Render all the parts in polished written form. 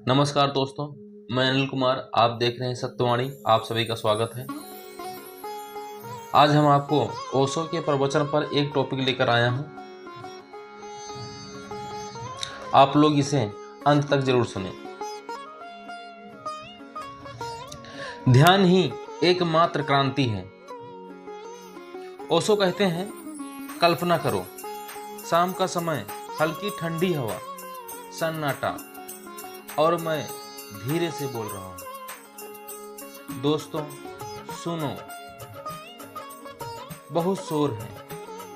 नमस्कार दोस्तों, मैं अनिल कुमार। आप देख रहे हैं सत्यवाणी। आप सभी का स्वागत है। आज हम आपको ओशो के प्रवचन पर एक टॉपिक लेकर आया हूं। आप लोग इसे अंत तक जरूर सुनें। ध्यान ही एकमात्र क्रांति है। ओशो कहते हैं, कल्पना करो, शाम का समय, हल्की ठंडी हवा, सन्नाटा, और मैं धीरे से बोल रहा हूं। दोस्तों सुनो, बहुत शोर है,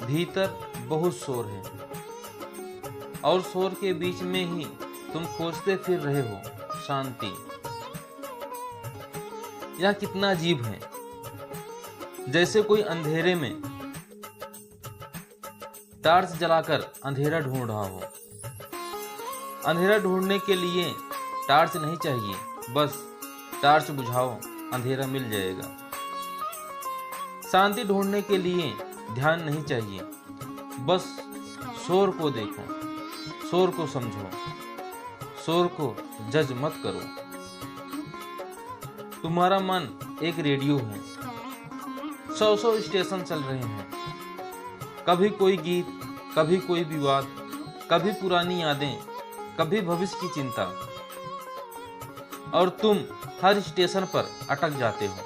भीतर बहुत शोर है, और शोर के बीच में ही तुम खोजते फिर रहे हो शांति। यह कितना अजीब है, जैसे कोई अंधेरे में टॉर्च जलाकर अंधेरा ढूंढ रहा हो। अंधेरा ढूंढने के लिए टॉर्च नहीं चाहिए, बस टॉर्च बुझाओ, अंधेरा मिल जाएगा। शांति ढूंढने के लिए ध्यान नहीं चाहिए, बस शोर को देखो, शोर को समझो, शोर को जज मत करो। तुम्हारा मन एक रेडियो है, 100 स्टेशन चल रहे हैं। कभी कोई गीत, कभी कोई विवाद, कभी पुरानी यादें, कभी भविष्य की चिंता, और तुम हर स्टेशन पर अटक जाते हो।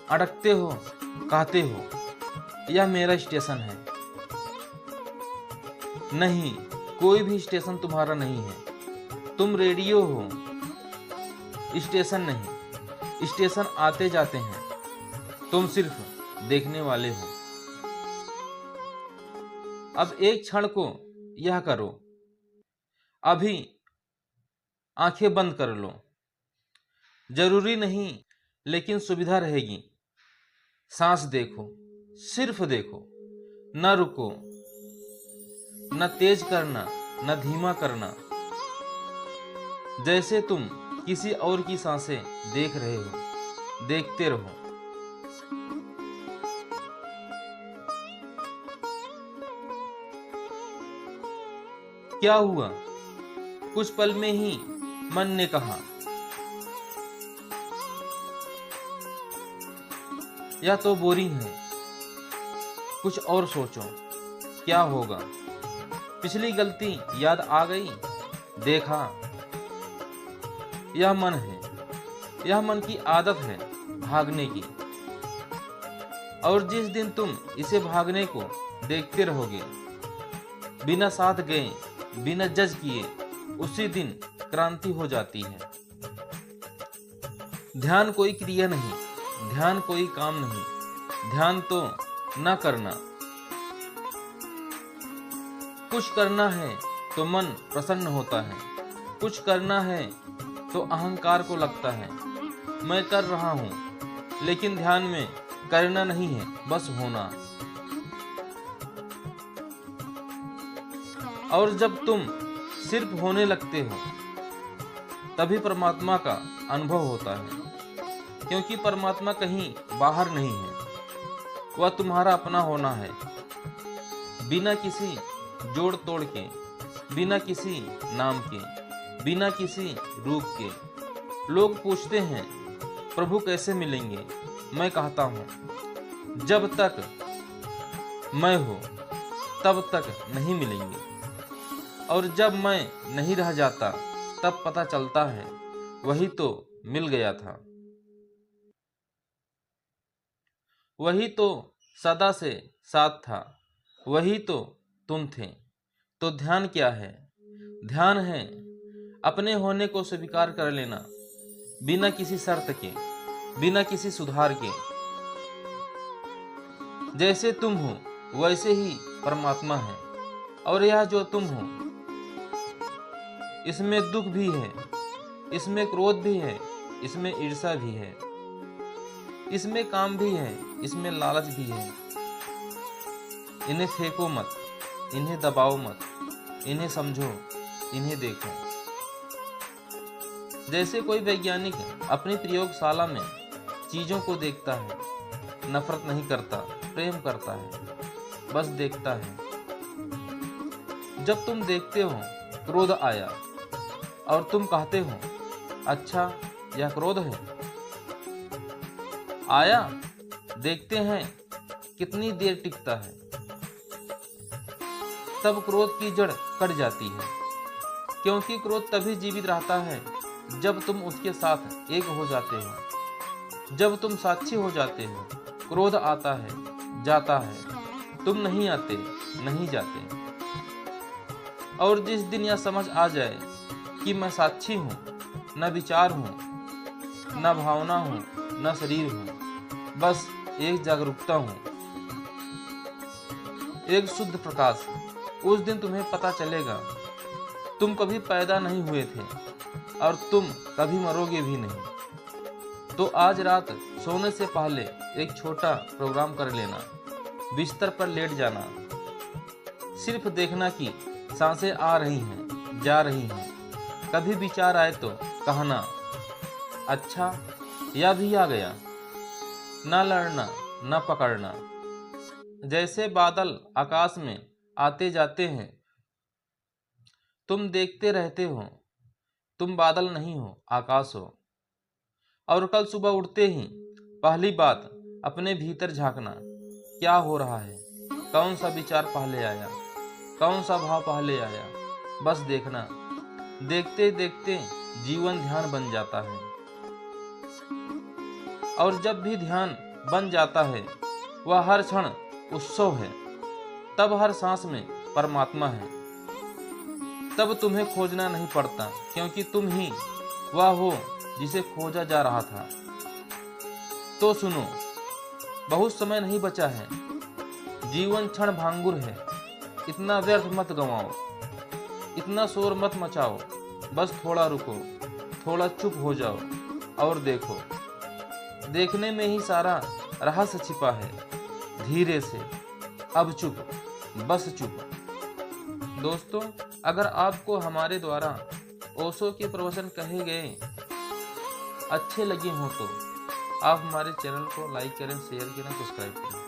अटकते हो, कहते हो, यह मेरा स्टेशन है। नहीं, कोई भी स्टेशन तुम्हारा नहीं है। तुम रेडियो हो, स्टेशन नहीं। स्टेशन आते जाते हैं, तुम सिर्फ देखने वाले हो। अब एक क्षण को यह करो, अभी आंखें बंद कर लो। जरूरी नहीं, लेकिन सुविधा रहेगी। सांस देखो, सिर्फ देखो, न रुको, न तेज करना, न धीमा करना। जैसे तुम किसी और की सांसें देख रहे हो, देखते रहो। क्या हुआ? कुछ पल में ही मन ने कहा, यह तो बोरिंग है, कुछ और सोचो, क्या होगा? पिछली गलती याद आ गई, देखा, यह मन है, यह मन की आदत है भागने की। और जिस दिन तुम इसे भागने को देखते रहोगे, बिना साथ गए, बिना जज किए, उसी दिन क्रांति हो जाती है। ध्यान कोई क्रिया नहीं, ध्यान कोई काम नहीं, ध्यान तो न करना। कुछ करना है तो मन प्रसन्न होता है, कुछ करना है तो अहंकार को लगता है मैं कर रहा हूं। लेकिन ध्यान में करना नहीं है, बस होना। और जब तुम सिर्फ होने लगते हो, तभी परमात्मा का अनुभव होता है। क्योंकि परमात्मा कहीं बाहर नहीं है, वह तुम्हारा अपना होना है, बिना किसी जोड़ तोड़ के, बिना किसी नाम के, बिना किसी रूप के। लोग पूछते हैं, प्रभु कैसे मिलेंगे? मैं कहता हूं, जब तक मैं हूं तब तक नहीं मिलेंगे। और जब मैं नहीं रह जाता, तब पता चलता है वही तो मिल गया था, वही तो सदा से साथ था, वही तो तुम थे। तो ध्यान क्या है? ध्यान है अपने होने को स्वीकार कर लेना, बिना किसी शर्त के, बिना किसी सुधार के। जैसे तुम हो वैसे ही परमात्मा है। और यह जो तुम हो, इसमें दुख भी है, इसमें क्रोध भी है, इसमें ईर्ष्या भी है, इसमें काम भी है, इसमें लालच भी है। इन्हें फेंको मत, इन्हें दबाओ मत, इन्हें समझो, इन्हें देखो। जैसे कोई वैज्ञानिक अपनी प्रयोगशाला में चीजों को देखता है, नफरत नहीं करता, प्रेम करता है, बस देखता है। जब तुम देखते हो, क्रोध आया और तुम कहते हो, अच्छा यह क्रोध है। आया, देखते हैं कितनी देर टिकता है। तब क्रोध की जड़ कट जाती है, क्योंकि क्रोध तभी जीवित रहता है जब तुम उसके साथ एक हो जाते हो। जब तुम साक्षी हो जाते हो, क्रोध आता है, जाता है, तुम नहीं आते, नहीं जाते। और जिस दिन यह समझ आ जाए कि मैं साक्षी हूँ, न विचार हूँ, न भावना हूँ, न शरीर हूँ, बस एक जागरूकता हूँ, एक शुद्ध प्रकाश, उस दिन तुम्हें पता चलेगा तुम कभी पैदा नहीं हुए थे और तुम कभी मरोगे भी नहीं। तो आज रात सोने से पहले एक छोटा प्रोग्राम कर लेना। बिस्तर पर लेट जाना, सिर्फ देखना कि सांसें आ रही हैं, जा रही हैं। कभी विचार आए तो कहना, अच्छा यह भी आ गया। न लड़ना, न पकड़ना। जैसे बादल आकाश में आते जाते हैं, तुम देखते रहते हो। तुम बादल नहीं हो, आकाश हो। और कल सुबह उठते ही पहली बात अपने भीतर झांकना, क्या हो रहा है, कौन सा विचार पहले आया, कौन सा भाव पहले आया। बस देखना। देखते देखते जीवन ध्यान बन जाता है। और जब भी ध्यान बन जाता है, वह हर क्षण उत्सव है। तब हर सांस में परमात्मा है। तब तुम्हें खोजना नहीं पड़ता, क्योंकि तुम ही वह हो जिसे खोजा जा रहा था। तो सुनो, बहुत समय नहीं बचा है। जीवन क्षण भांगुर है। इतना व्यर्थ मत गंवाओ, इतना शोर मत मचाओ। बस थोड़ा रुको, थोड़ा चुप हो जाओ और देखो। देखने में ही सारा रहस्य छिपा है। धीरे से, अब चुप, बस चुप। दोस्तों, अगर आपको हमारे द्वारा ओशो के प्रवचन कहे गए अच्छे लगे हों तो आप हमारे चैनल को लाइक करें, शेयर करें, सब्सक्राइब करें।